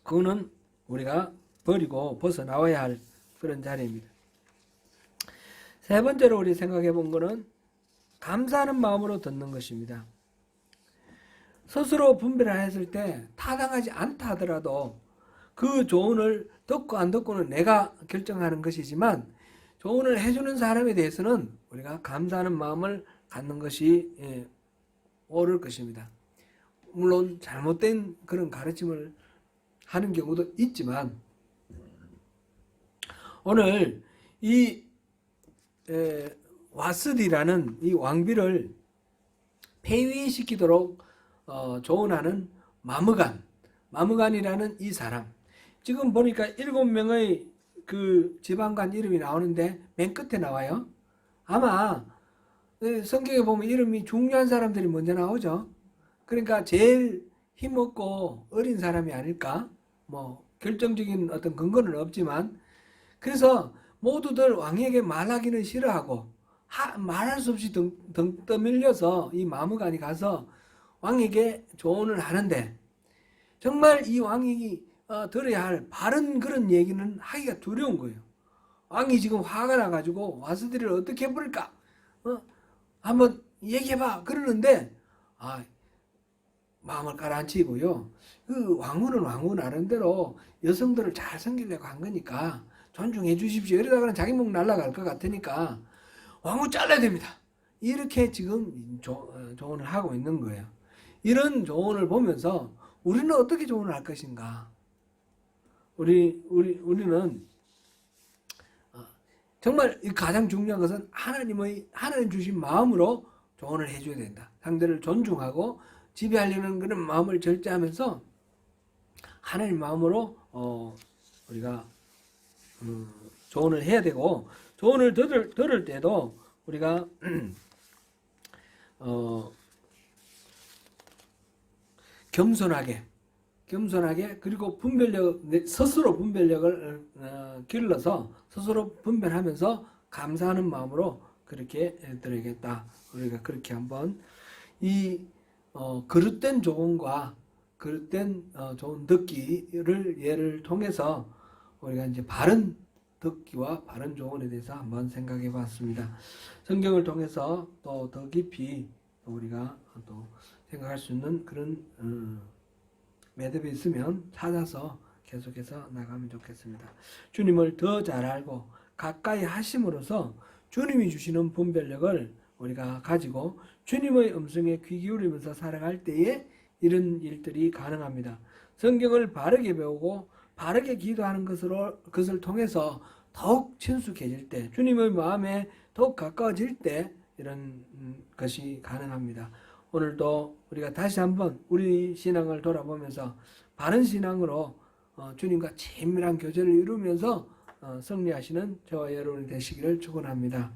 그거는 우리가 버리고 벗어나와야 할 그런 자리입니다. 세 번째로 우리 생각해 본 거는 감사하는 마음으로 듣는 것입니다. 스스로 분별을 했을 때 타당하지 않다 하더라도 그 조언을 듣고 안 듣고는 내가 결정하는 것이지만, 조언을 해주는 사람에 대해서는 우리가 감사하는 마음을 갖는 것이 옳을 것입니다. 물론 잘못된 그런 가르침을 하는 경우도 있지만, 오늘 이 와스디라는 이 왕비를 폐위시키도록 조언하는 마무간이라는 이 사람, 지금 보니까 7명의 그 지방관 이름이 나오는데 맨 끝에 나와요. 아마 성경에 보면 이름이 중요한 사람들이 먼저 나오죠. 그러니까 제일 힘없고 어린 사람이 아닐까? 뭐 결정적인 어떤 근거는 없지만, 그래서 모두들 왕에게 말하기는 싫어하고 말할 수 없이 등 떠밀려서 이 마무간이 가서 왕에게 조언을 하는데, 정말 이 왕이 들어야 할 바른 그런 얘기는 하기가 두려운 거예요. 왕이 지금 화가 나가지고 와스디를 어떻게 해볼까? 한번 얘기해봐 그러는데 마음을 가라앉히고요. 그 왕후는 왕후 나름대로 여성들을 잘 섬기려고 한 거니까 존중해 주십시오. 이러다가는 자기 목 날아갈 것 같으니까 왕후 잘라야 됩니다. 이렇게 지금 조언을 하고 있는 거예요. 이런 조언을 보면서 우리는 어떻게 조언을 할 것인가? 우리는 정말 가장 중요한 것은 하나님 주신 마음으로 조언을 해줘야 된다. 상대를 존중하고 지배하려는 그런 마음을 절제하면서 하나님 마음으로 우리가 조언을 해야 되고, 조언을 들을 때도 우리가 겸손하게 그리고 스스로 분별력을 길러서 스스로 분별하면서 감사하는 마음으로 그렇게 드려야겠다. 우리가 그렇게 한번 이 그릇된 조언과 그릇된 좋은 듣기를 예를 통해서 우리가 이제 바른 듣기와 바른 조언에 대해서 한번 생각해 봤습니다. 성경을 통해서 또 더 깊이 우리가 또 생각할 수 있는 그런 매듭이 있으면 찾아서 계속해서 나가면 좋겠습니다. 주님을 더 잘 알고 가까이 하심으로써 주님이 주시는 분별력을 우리가 가지고 주님의 음성에 귀 기울이면서 살아갈 때에 이런 일들이 가능합니다. 성경을 바르게 배우고 바르게 기도하는 것을 통해서 더욱 친숙해질 때, 주님의 마음에 더욱 가까워질 때 이런 것이 가능합니다. 오늘도 우리가 다시 한번 우리 신앙을 돌아보면서 바른 신앙으로 주님과 친밀한 교제를 이루면서 승리하시는 저와 여러분이 되시기를 축원합니다.